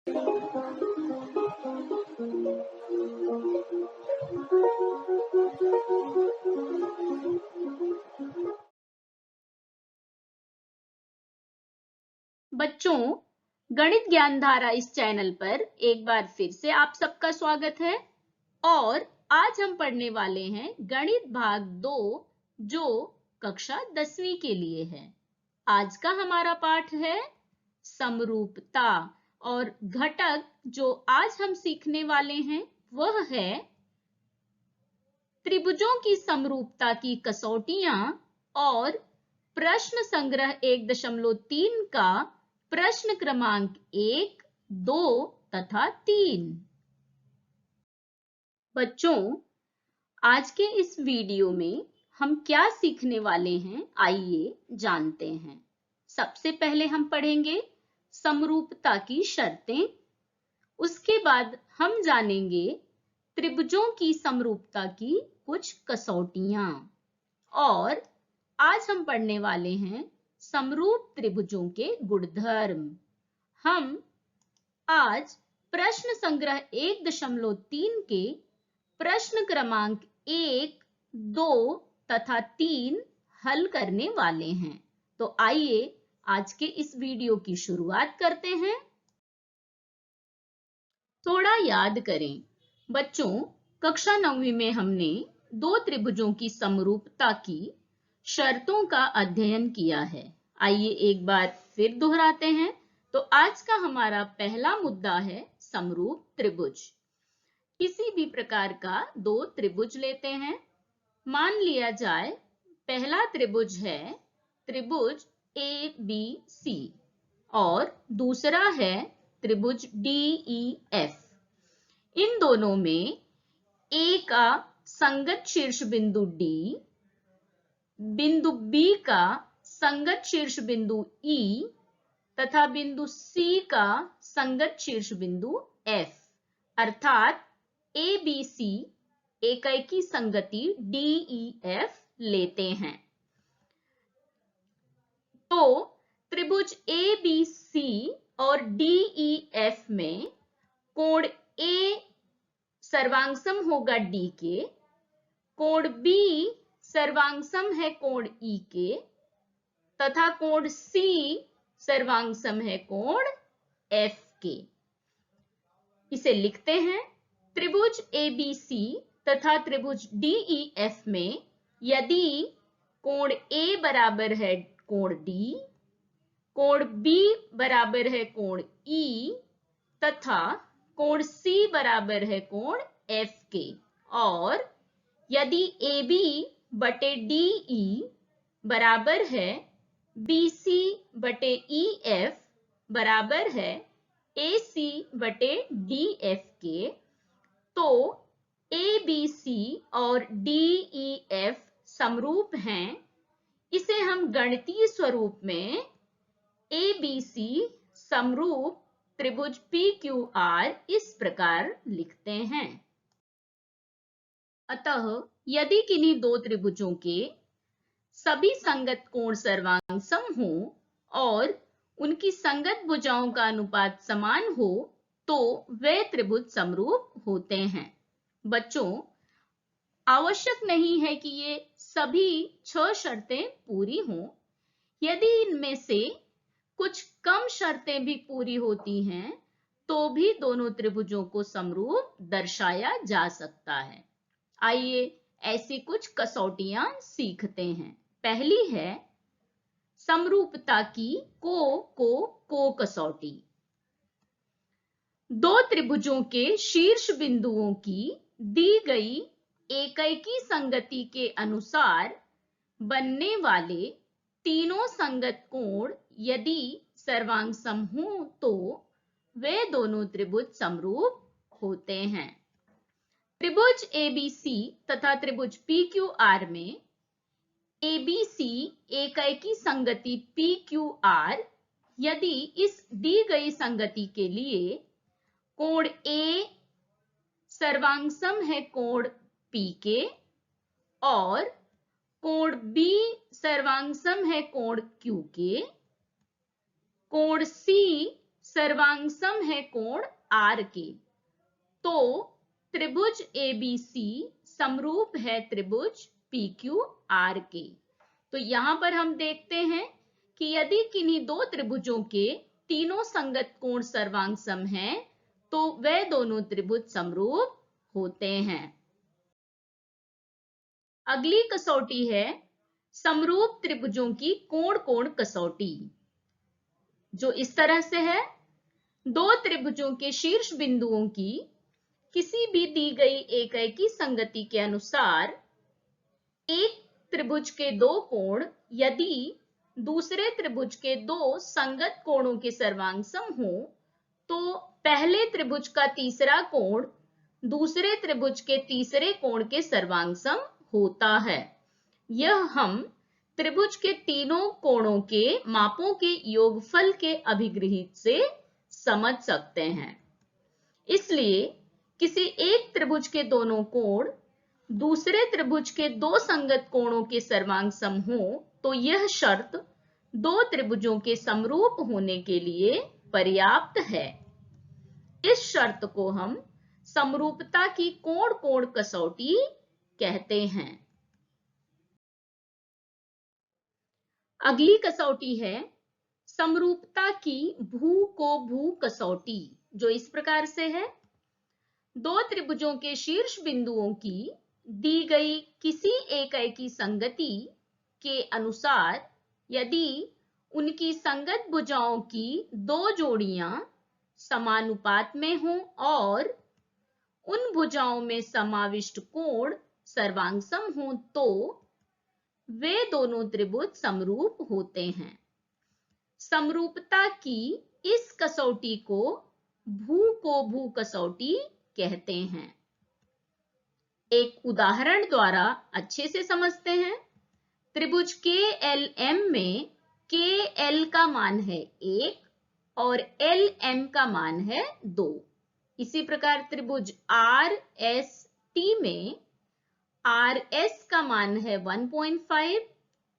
बच्चों, गणित ज्ञान धारा इस चैनल पर एक बार फिर से आप सबका स्वागत है और आज हम पढ़ने वाले हैं गणित भाग 2 जो कक्षा 10वीं के लिए है। आज का हमारा पाठ है समरूपता और घटक जो आज हम सीखने वाले हैं वह है त्रिभुजों की समरूपता की कसौटियां और प्रश्न संग्रह 1.3 का प्रश्न क्रमांक 1, 2 तथा 3। बच्चों, आज के इस वीडियो में हम क्या सीखने वाले हैं, आइए जानते हैं। सबसे पहले हम पढ़ेंगे समरूपता की शर्तें। उसके बाद हम जानेंगे त्रिभुजों की समरूपता की कुछ कसौटियां और आज हम पढ़ने वाले हैं समरूप त्रिभुजों के गुणधर्म। हम आज प्रश्न संग्रह 1.3 के प्रश्न क्रमांक 1, 2 तथा 3 हल करने वाले हैं। तो आइए आज के इस वीडियो की शुरुआत करते हैं। थोड़ा याद करें बच्चों, कक्षा 9वीं में हमने दो त्रिभुजों की समरूपता की शर्तों का अध्ययन किया है। आइए एक बार फिर दोहराते हैं। तो आज का हमारा पहला मुद्दा है समरूप त्रिभुज। किसी भी प्रकार का दो त्रिभुज लेते हैं। मान लिया जाए पहला त्रिभुज है त्रिभुज ABC और दूसरा है त्रिभुज DEF। इन दोनों में A का संगत शीर्ष बिंदु D, बिंदु B का संगत शीर्ष बिंदु E तथा बिंदु C का संगत शीर्ष बिंदु F अर्थात ABC एकैकी संगति DEF लेते हैं। तो त्रिभुज ABC और DEF में कोण A सर्वांगसम होगा D के, कोण B सर्वांगसम है कोण E के तथा कोण C सर्वांगसम है कोण F के। इसे लिखते हैं। त्रिभुज ABC तथा त्रिभुज DEF में यदि कोण A बराबर है कोण D, कोण B बराबर है कोण E तथा कोण C बराबर है कोण F के और यदि AB बटे DE बराबर है BC बटे EF बराबर है AC बटे DF के, तो ABC और DEF समरूप हैं। इसे हम गणितीय स्वरूप में ABC समरूप त्रिभुज PQR इस प्रकार लिखते हैं। अतः यदि किन्हीं दो त्रिभुजों के सभी संगत कोण सर्वांगसम हो और उनकी संगत भुजाओं का अनुपात समान हो तो वे त्रिभुज समरूप होते हैं। बच्चों, आवश्यक नहीं है कि ये सभी 6 शर्तें पूरी हों। यदि इनमें से कुछ कम शर्तें भी पूरी होती हैं तो भी दोनों त्रिभुजों को समरूप दर्शाया जा सकता है। आइए ऐसी कुछ कसौटियां सीखते हैं। पहली है समरूपता की को कसौटी। दो त्रिभुजों के शीर्ष बिंदुओं की दी गई एकैकी संगति के अनुसार बनने वाले तीनों संगत कोण यदि सर्वांगसम हों तो वे दोनों त्रिभुज समरूप होते हैं। त्रिभुज ABC तथा त्रिभुज PQR में ABC एकैकी संगति PQR यदि इस दी गई संगति के लिए कोण A सर्वांगसम है कोण P के और कोण B सर्वांगसम है कोण Q के, कोण C सर्वांगसम है कोण आर के, तो त्रिभुज एबीसी समरूप है त्रिभुज पीक्यू आर के। तो यहां पर हम देखते हैं कि यदि किन्हीं दो त्रिभुजों के तीनों संगत कोण सर्वांगसम हैं, तो वे दोनों त्रिभुज समरूप होते हैं। अगली कसौटी है समरूप त्रिभुजों की कोण कोण कसौटी, जो इस तरह से है। दो त्रिभुजों के शीर्ष बिंदुओं की किसी भी दी गई एकेकी संगति के अनुसार एक त्रिभुज के दो कोण यदि दूसरे त्रिभुज के दो संगत कोणों के सर्वांगसम हो, तो पहले त्रिभुज का तीसरा कोण दूसरे त्रिभुज के तीसरे कोण के सर्वांगसम होता है। यह हम त्रिभुज के तीनों कोणों के मापों के योगफल के अभिगृहित से समझ सकते हैं। इसलिए किसी एक त्रिभुज के दोनों कोण दूसरे त्रिभुज के दो संगत कोणों के सर्वांगसम हो, तो यह शर्त दो त्रिभुजों के समरूप होने के लिए पर्याप्त है। इस शर्त को हम समरूपता की कोण कोण कसौटी कहते हैं। अगली कसौटी है समरूपता की भू को भू कसौटी, जो इस प्रकार से है। दो त्रिभुजों के शीर्ष बिंदुओं की दी गई किसी एकेकी संगति के अनुसार यदि उनकी संगत भुजाओं की दो जोड़ियां समानुपात में हों और उन भुजाओं में समाविष्ट कोण सर्वांगसम हों, तो वे दोनों त्रिभुज समरूप होते हैं। समरूपता की इस कसौटी को भू कसौटी कहते हैं। एक उदाहरण द्वारा अच्छे से समझते हैं। त्रिभुज KLM में KL का मान है 1 और LM का मान है 2। इसी प्रकार त्रिभुज RST में RS का मान है 1.5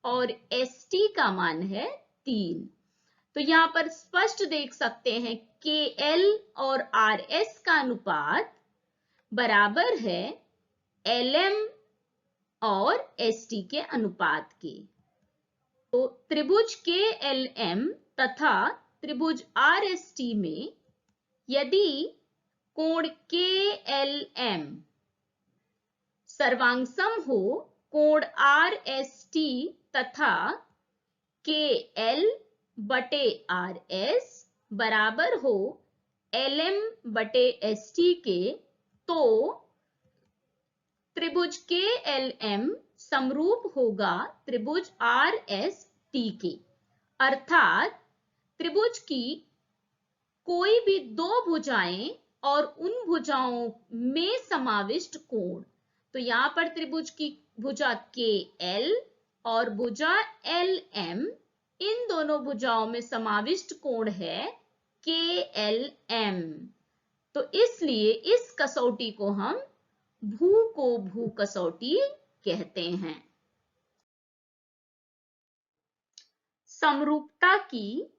और ST का मान है 3। तो यहां पर स्पष्ट देख सकते हैं KL और RS का अनुपात बराबर है LM और ST के अनुपात के। तो त्रिभुज KLM तथा त्रिभुज RST में यदि कोण KLM सर्वांगसम हो कोण RST तथा KL बटे RS बराबर हो LM बटे ST के, तो त्रिभुज KLM समरूप होगा त्रिभुज RST के। अर्थात त्रिभुज की कोई भी दो भुजाएं और उन भुजाओं में समाविष्ट कोण, तो यहां पर त्रिभुज की भुजा KL और भुजा LM, इन दोनों भुजाओं में समाविष्ट कोण है KLM। तो इसलिए इस कसौटी को हम भू को भू कसौटी कहते हैं। समरूपता की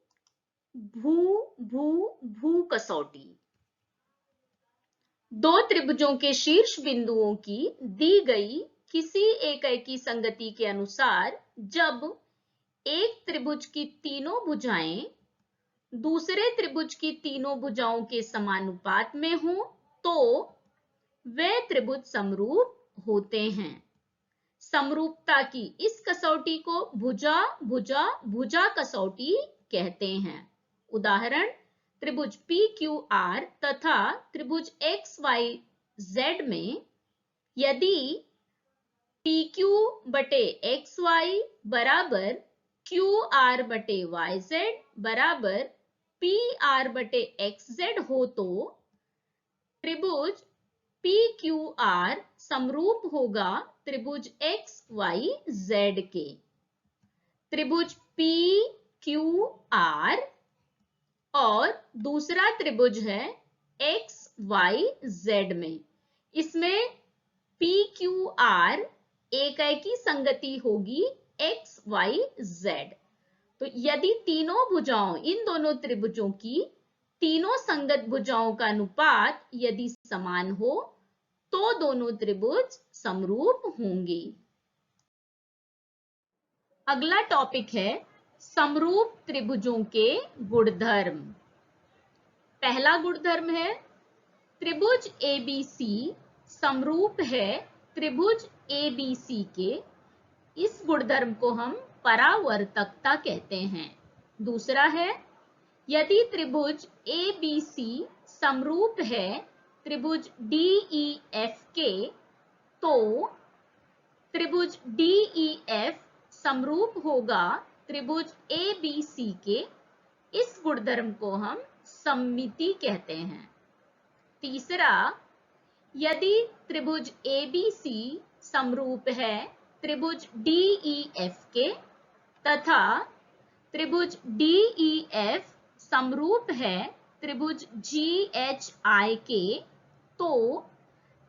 भू भू भू कसौटी। दो त्रिभुजों के शीर्ष बिंदुओं की दी गई किसी एकेकी संगति के अनुसार जब एक त्रिभुज की तीनों भुजाएं दूसरे त्रिभुज की तीनों भुजाओं के समानुपात में हो, तो वे त्रिभुज समरूप होते हैं। समरूपता की इस कसौटी को भुजा भुजा भुजा कसौटी कहते हैं। उदाहरण त्रिभुज PQR तथा त्रिभुज XYZ में यदि PQ बटे XY बराबर QR बटे YZ बराबर PR बटे XZ हो, तो त्रिभुज PQR समरूप होगा त्रिभुज XYZ के। त्रिभुज PQR और दूसरा त्रिभुज है XYZ में, इसमें PQR एकेकी संगति होगी XYZ। तो यदि तीनों भुजाओं इन दोनों त्रिभुजों की तीनों संगत भुजाओं का अनुपात यदि समान हो तो दोनों त्रिभुज समरूप होंगे। अगला टॉपिक है समरूप त्रिभुजों के गुणधर्म। पहला गुणधर्म है त्रिभुज ABC समरूप है त्रिभुज ABC के। इस गुणधर्म को हम परावर्तकता कहते हैं। दूसरा है यदि त्रिभुज ABC समरूप है त्रिभुज DEF के तो त्रिभुज DEF समरूप होगा त्रिभुज ABC के। इस गुणधर्म को हम सममिति कहते हैं। तीसरा, यदि त्रिभुज ABC समरूप है त्रिभुज DEF के तथा त्रिभुज DEF समरूप है त्रिभुज GHI के तो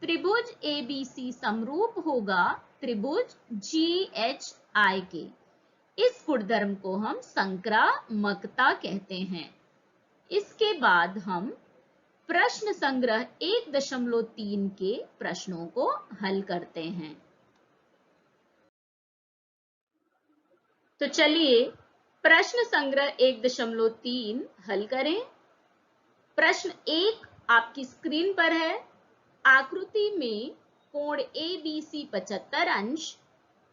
त्रिभुज ABC समरूप होगा त्रिभुज GHI के। इस गुणधर्म को हम संक्रामकता कहते हैं। इसके बाद हम प्रश्न संग्रह 1.3 के प्रश्नों को हल करते हैं। तो चलिए प्रश्न संग्रह 1.3 हल करें। प्रश्न 1 आपकी स्क्रीन पर है। आकृति में कोण ABC 75 अंश,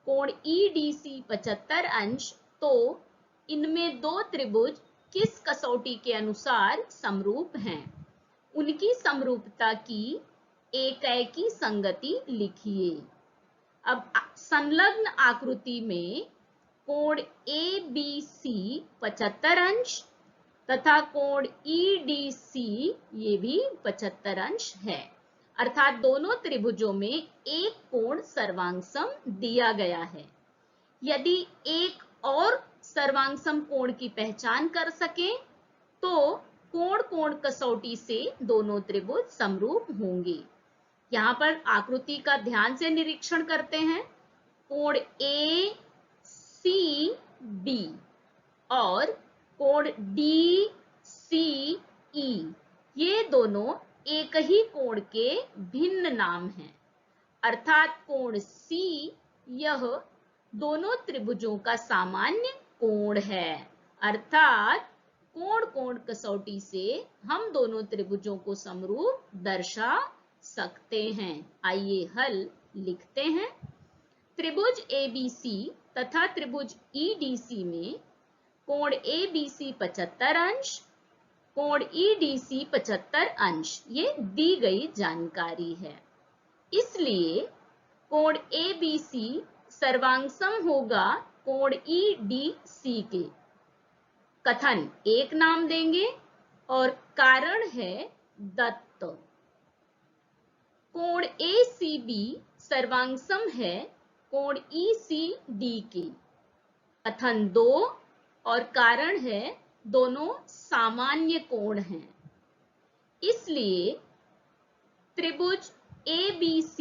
कोण EDC 75 अंश, तो इनमें दो त्रिभुज किस कसौटी के अनुसार समरूप हैं? उनकी समरूपता की एकैकी संगति लिखिए। अब संलग्न आकृति में कोण ABC 75 अंश तथा कोण EDC ये भी 75 अंश है, अर्थात दोनों त्रिभुजों में एक कोण सर्वांगसम दिया गया है। यदि एक और सर्वांगसम कोण की पहचान कर सकें तो कोण कोण कसौटी से दोनों त्रिभुज समरूप होंगे। यहाँ पर आकृति का ध्यान से निरीक्षण करते हैं। कोण ACB और कोण DCE ये दोनों एक ही कोण के भिन्न नाम हैं, अर्थात कोण C यह दोनों त्रिभुजों का सामान्य कोण है, अर्थात कोण कोण कसौटी से हम दोनों त्रिभुजों को समरूप दर्शा सकते हैं। आइए हल लिखते हैं। त्रिभुज ABC तथा त्रिभुज EDC में कोण ABC 75 अंश, कोण EDC 75 अंश ये दी गई जानकारी है। इसलिए कोण ABC सर्वांगसम होगा कोण EDC के। कथन एक नाम देंगे और कारण है दत्त। कोण ACB सर्वांगसम है कोण ECD के। कथन 2 और कारण है दोनों सामान्य कोण हैं। इसलिए त्रिभुज ABC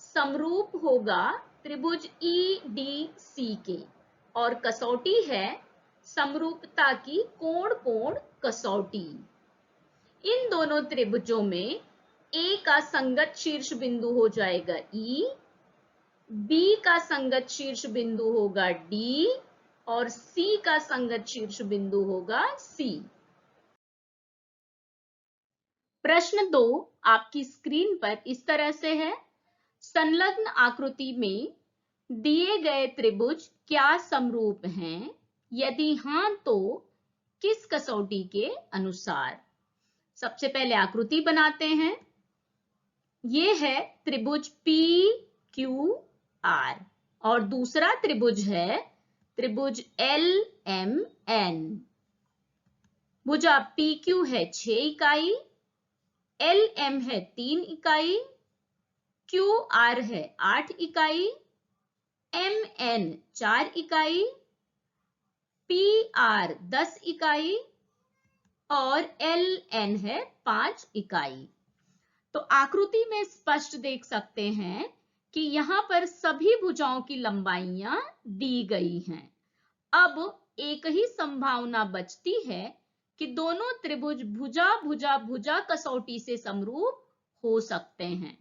समरूप होगा त्रिभुज EDC के और कसौटी है समरूपता की कोण कोण कसौटी। इन दोनों त्रिभुजों में A का संगत शीर्ष बिंदु हो जाएगा E, B का संगत शीर्ष बिंदु होगा D और C का संगत शीर्ष बिंदु होगा C। प्रश्न 2 आपकी स्क्रीन पर इस तरह से है। संलग्न आकृति में दिए गए त्रिभुज क्या समरूप हैं? यदि हां तो किस कसौटी के अनुसार? सबसे पहले आकृति बनाते हैं। ये है त्रिभुज PQR और दूसरा त्रिभुज है त्रिभुज LMN। भुजा PQ है 6 इकाई, LM है 3 इकाई, QR है 8 इकाई, MN 4 इकाई, PR 10 इकाई और LN है 5 इकाई। तो आकृति में स्पष्ट देख सकते हैं कि यहाँ पर सभी भुजाओं की लंबाइयां दी गई हैं। अब एक ही संभावना बचती है कि दोनों त्रिभुज भुजा भुजा भुजा कसौटी से समरूप हो सकते हैं।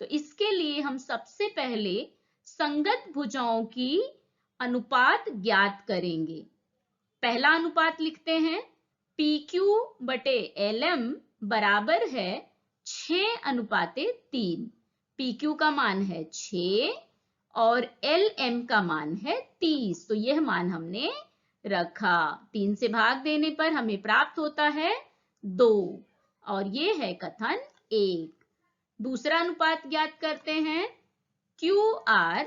तो इसके लिए हम सबसे पहले संगत भुजाओं की अनुपात ज्ञात करेंगे। पहला अनुपात लिखते हैं, PQ बटे LM बराबर है 6:3। PQ का मान है 6 और LM का मान है 30। तो यह मान हमने रखा। 3 से भाग देने पर हमें प्राप्त होता है 2 और ये है कथन 1। दूसरा अनुपात ज्ञात करते हैं, QR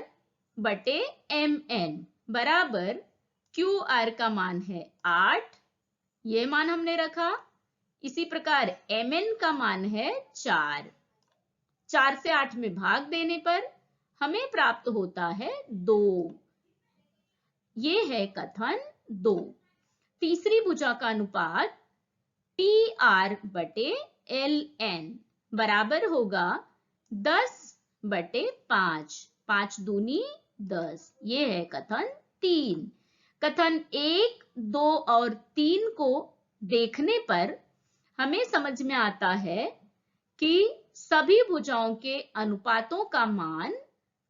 बटे MN बराबर QR का मान है 8, ये मान हमने रखा। इसी प्रकार MN का मान है 4। 4 से 8 में भाग देने पर हमें प्राप्त होता है 2। ये है कथन 2। तीसरी भुजा का अनुपात PR बटे LN बराबर होगा 10 बटे 5। 5 दूनी 10। ये है कथन 3। कथन 1, 2 और 3 को देखने पर हमें समझ में आता है कि सभी भुजाओं के अनुपातों का मान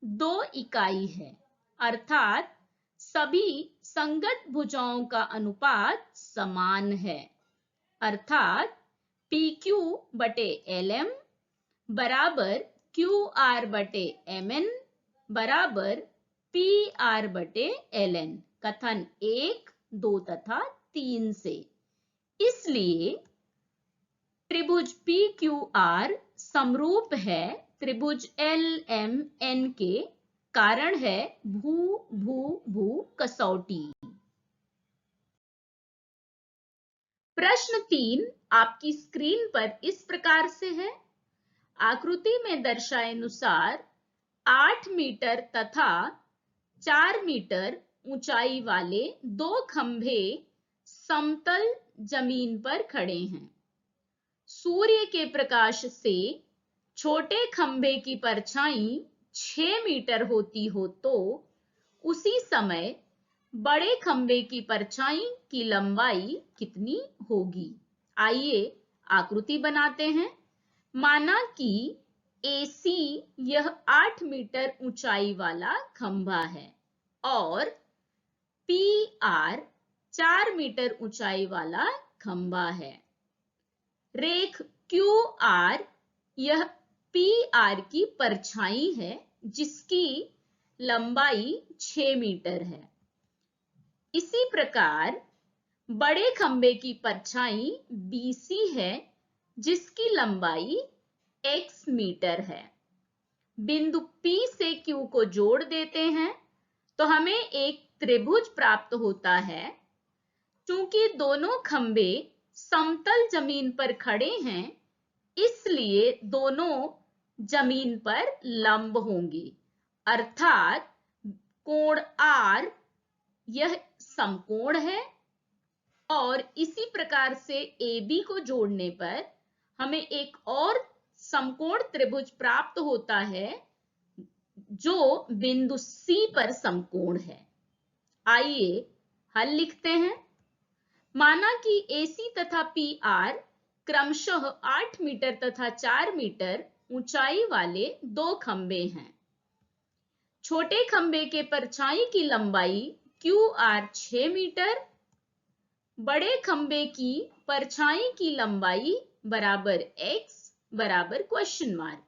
2 इकाई है, अर्थात सभी संगत भुजाओं का अनुपात समान है। अर्थात PQ बटे LM बराबर QR बटे MN बराबर PR बटे LN, कथन 1, 2 तथा 3 से। इसलिए त्रिभुज PQR समरूप है त्रिभुज LMN के, कारण है भू भू भू कसौटी। प्रश्न 3 आपकी स्क्रीन पर इस प्रकार से है। आकृति में दर्शाए अनुसार 8 मीटर तथा 4 मीटर ऊंचाई वाले 2 खंभे समतल जमीन पर खड़े हैं। सूर्य के प्रकाश से छोटे खंभे की परछाई 6 मीटर होती हो तो उसी समय बड़े खंभे की परछाई की लंबाई कितनी होगी? आइए आकृति बनाते हैं। माना कि AC यह 8 मीटर ऊंचाई वाला खंभा है और PR 4 मीटर ऊंचाई वाला खंभा है। रेख QR यह PR की परछाई है जिसकी लंबाई 6 मीटर है। इसी प्रकार बड़े खंभे की परछाई BC है जिसकी लंबाई x मीटर है। बिंदु P से Q को जोड़ देते हैं तो हमें एक त्रिभुज प्राप्त होता है। चूंकि दोनों खंभे समतल जमीन पर खड़े हैं, इसलिए दोनों जमीन पर लंब होंगे, अर्थात कोण R यह समकोण है और इसी प्रकार से AB को जोड़ने पर हमें एक और समकोण त्रिभुज प्राप्त होता है जो बिंदु C पर समकोण है। आइए हल लिखते हैं। माना कि AC तथा PR क्रमशः 8 मीटर तथा 4 मीटर ऊंचाई वाले 2 खंभे हैं। छोटे खंभे के परछाई की लंबाई QR 6 मीटर, बड़े खंभे की परछाई की लंबाई बराबर x बराबर क्वेश्चन मार्क,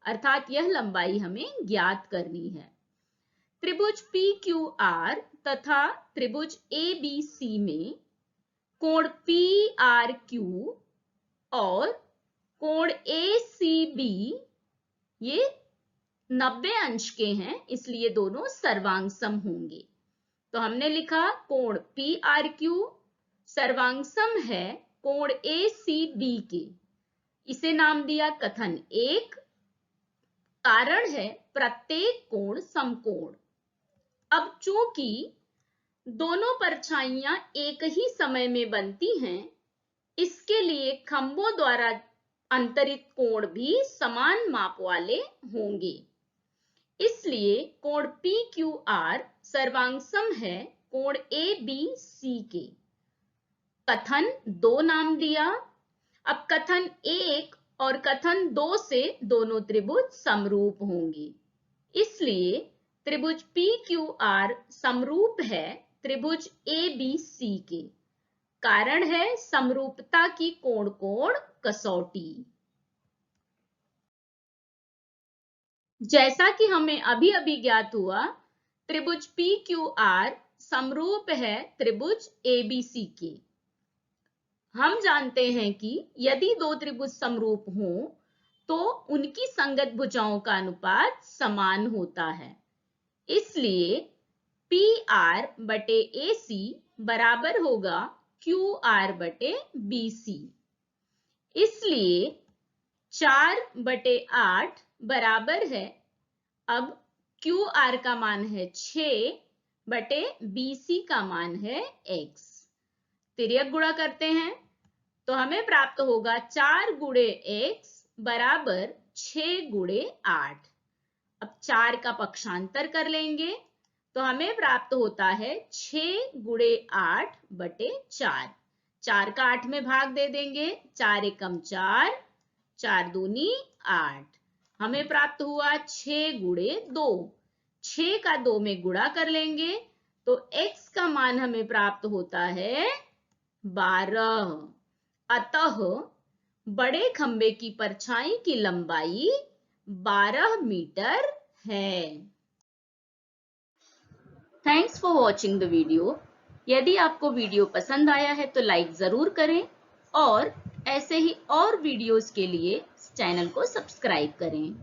अर्थात यह लंबाई हमें ज्ञात करनी है। त्रिभुज PQR तथा त्रिभुज ABC में कोण PRQ और कोण ACB ये 90 अंश के हैं, इसलिए दोनों सर्वांग सम होंगे। तो हमने लिखा कोण PRQ सर्वांग सम है कोण ACB के। इसे नाम दिया कथन 1, कारण है प्रत्येक कोण समकोण। अब चूंकि दोनों परछाइयां एक ही समय में बनती हैं, इसके लिए खंभों द्वारा अंतरित कोण भी समान माप वाले होंगे। इसलिए कोण PQR सर्वांग सम है कोण ABC के। कथन 2 नाम दिया। अब कथन 1 और कथन 2 से दोनों त्रिभुज समरूप होंगे, इसलिए त्रिभुज PQR समरूप है त्रिभुज ABC के। कारण है समरूपता की कोण कोण कसौटी। जैसा कि हमें अभी अभी ज्ञात हुआ, त्रिभुज PQR समरूप है त्रिभुज ABC के। हम जानते हैं कि यदि दो त्रिभुज समरूप हों तो उनकी संगत भुजाओं का अनुपात समान होता है, इसलिए PR बटे AC बराबर होगा QR बटे BC। इसलिए 4 बटे 8 बराबर है, अब QR का मान है 6 बटे BC का मान है x। तिर्यक गुणा करते हैं तो हमें प्राप्त होगा 4 गुणे x बराबर 6 गुणे 8। अब 4 का पक्षांतर कर लेंगे तो हमें प्राप्त होता है 6 गुणे 8 बटे 4। 4 का 8 में भाग दे देंगे, 4 एकम 4, 4 दूनी 8। हमें प्राप्त हुआ 6 गुणे 2। 6 का 2 में गुणा कर लेंगे तो x का मान हमें प्राप्त होता है 12। अतः बड़े खंबे की परछाई की लंबाई 12 मीटर है। Thanks for watching the video. यदि आपको वीडियो पसंद आया है तो लाइक जरूर करें और ऐसे ही और वीडियोस के लिए चैनल को सब्सक्राइब करें।